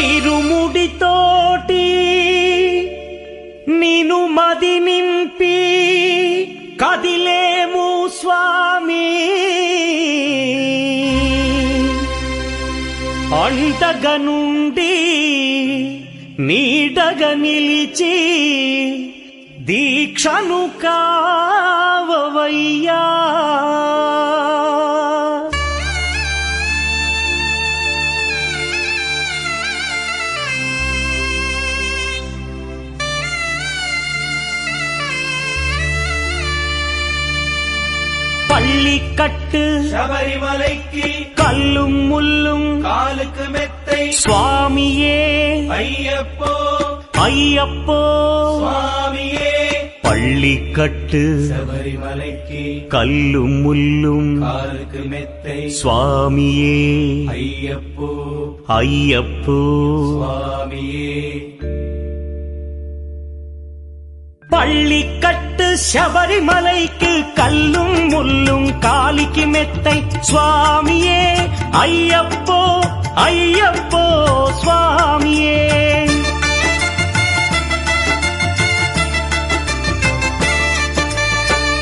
ఇరుముడితోటి నిను మది నింపి కదిలేము స్వామి, అండగా నుండి నీడగా నిలిచి దీక్షను కావవయ్యా. பள்ளிக்கட்டு சபரிமலைக்கு கல்லும் முள்ளும் காலுக்கு மெத்தை சுவாமியே ஐயப்போ ஐயப்போ சுவாமியே. பள்ளிக்கட்டு சபரிமலைக்கு கல்லும் முள்ளும் காலுக்கு மெத்தை சுவாமியே ஐயப்போ ஐயப்போ சுவாமியே. பள்ளிக்கட்டு சபரிமலைக்கு கல்லும் முள்ளும் காலிக்கு மெத்தை சுவாமியே ஐயப்போ ஐயப்போ சுவாமியே.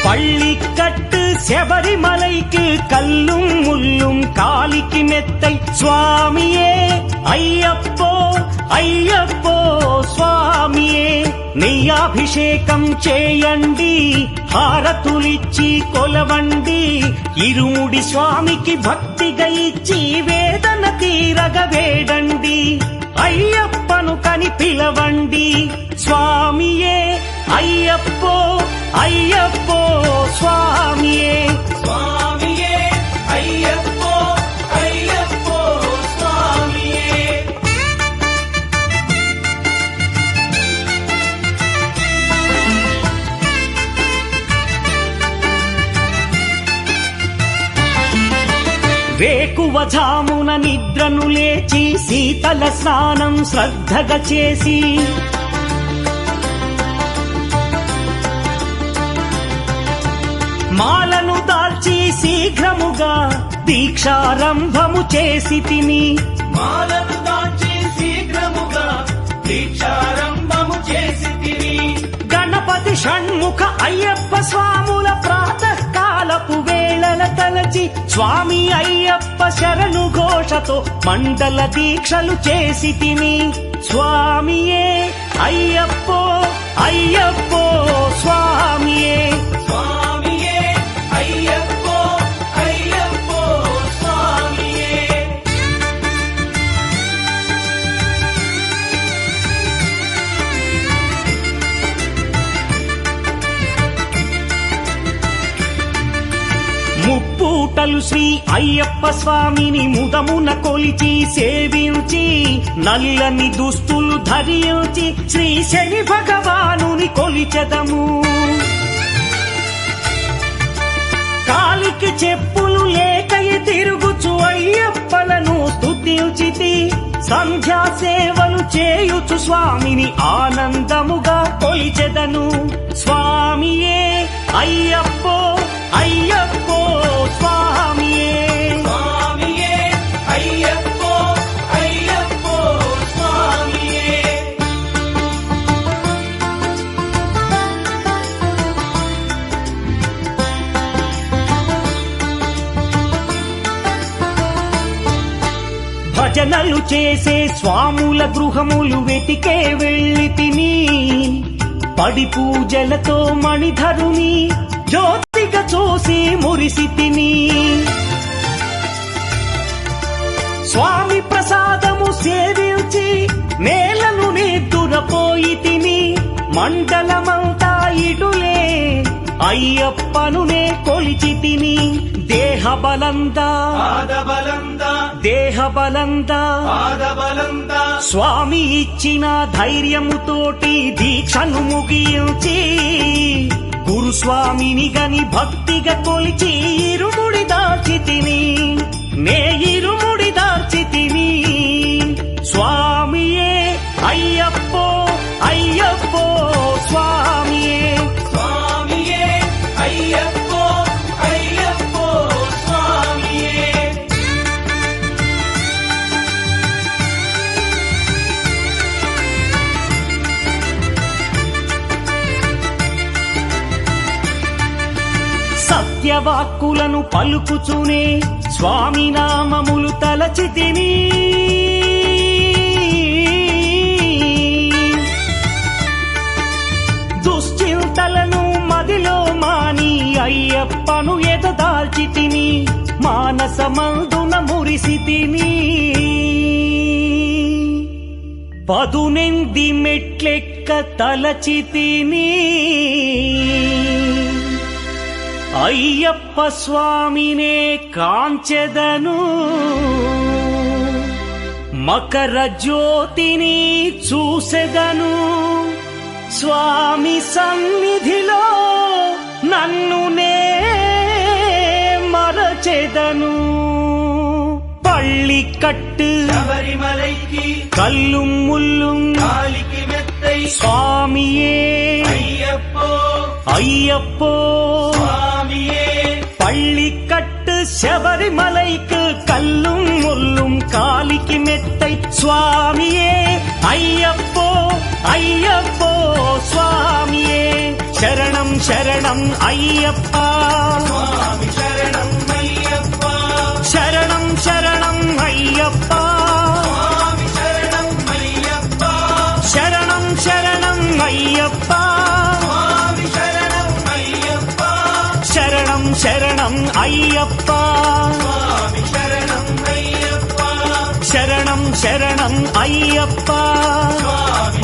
பள்ளிக்கட்டு சபரிமலைக்கு கல்லும் முள்ளும் காலிக்கு மெத்தை சுவாமியே ஐயப்போ ஐயப்போ స్వామియే. నెయ్యాభిషేకం చేయండి, హారతులిచ్చి కొలవండి, ఇరుముడి స్వామికి భక్తిగా ఇచ్చి వేదన తీరగ వేడండి, అయ్యప్పను కని పిలవండి స్వామియే అయ్యప్పో అయ్యప్పో స్వామియే స్వామియే అయ్యప్పో అయ్యప్పో స్వామియే. వేకువజామున నిద్రను లేచి శీతల స్నానం శ్రద్ధగా చేసి మాలను దాల్చి శీఘ్రముగా దీక్షారంభము చేసి తిని, మాలను దాల్చి శీఘ్రముగా దీక్షారంభము చేసి తిని, గణపతి షణ్ముఖ అయ్యప్ప స్వాముల ప్రాతకాలపు వేళల తలచి స్వామి అయ్యప్ప శరణు ఘోషతో మండల దీక్షలు చేసి తిని, స్వామియే అయ్యప్పో అయ్యప్పో స్వామియే స్వామియే అయ్యప్పో అయ్యప్పో స్వామియే. ముప్పూటలు శ్రీ అయ్యప్ప స్వామిని ముదమున కొలిచి సేవించి, నల్లని దుస్తులు ధరించి శ్రీ శని భగవానుని కొలిచెదము. కాలికి చెప్పులు లేకయి తిరుగుచు అయ్యప్పలను స్తుతించితి, సంధ్యా సేవలు చేయుచు స్వామిని ఆనందముగా కొలిచెదను. స్వామియే అయ్యప్పో అయ్యప్పో స్వామియే స్వామియే అయ్యప్పో అయ్యప్పో స్వామియే. భజనలు చేసే స్వాముల గృహములు వెతికే వెళ్ళి తిని, పడి పూజలతో మణిధరుని జ్యోతిగా చూసి మురిసి తిని, స్వామి ప్రసాదము సేవించి నేలను నిద్దురపోయి తిని, మండలమంతా ఇటులే అయ్యప్పనునే కొలిచి తిని, దేహబలందా దేహబలందా స్వామి ఇచ్చిన ధైర్యముతోటి దీక్షను ముగించి, గురుస్వామిని గని భక్తిగా కొలిచి ఇరుముడి దాల్చి తిని, నే ఇరుముడి దాల్చి తిని, స్వామియే అయ్యప్పో అయ్యప్పో స్వామియే స్వామియే అయ్యప్పో అయ్యప్పో స్వామియే. వేదవాక్కులను పలుకుచునే స్వామి నామములు తలచితిని దుశ్చింతలను మదిలో మాని అయ్యప్పను ఎదదాల్చితిని మానసమందున మురిసితిని పదునెంది మెట్లెక్క తలచితిని అయ్యప్ప స్వామినే కాంచెదను మకర జ్యోతిని చూసెదను స్వామి సన్నిధిలో నన్ను నే మరచెదను పள்ளிக்கட்டு శబరిమలైకి కల్లుం ముల్లుం కాలికి మెత్తై స్వామియే అయ్యప్పో అయ్యప్పో స్వామియే பள்ளிக்கட்டு శబరిమలైக்கு கல்லும் முள்ளும் காலிக்கு மெத்தை சுவாமியே ஐயப்போ ஐயப்போ சுவாமியே శరణం శరణం అయ్యప్పా స్వామి శరణం అయ్యప్ప శరణం శరణం అయ్యప్పా స్వామి శరణం అయ్యప్ప శరణం శరణం అయ్యప్పా స్వామి శరణం అయ్యప్ప శరణం శరణం అయ్యప్పా స్వామి శరణం అయ్యప్ప శరణం శరణం అయ్యప్పా స్వామి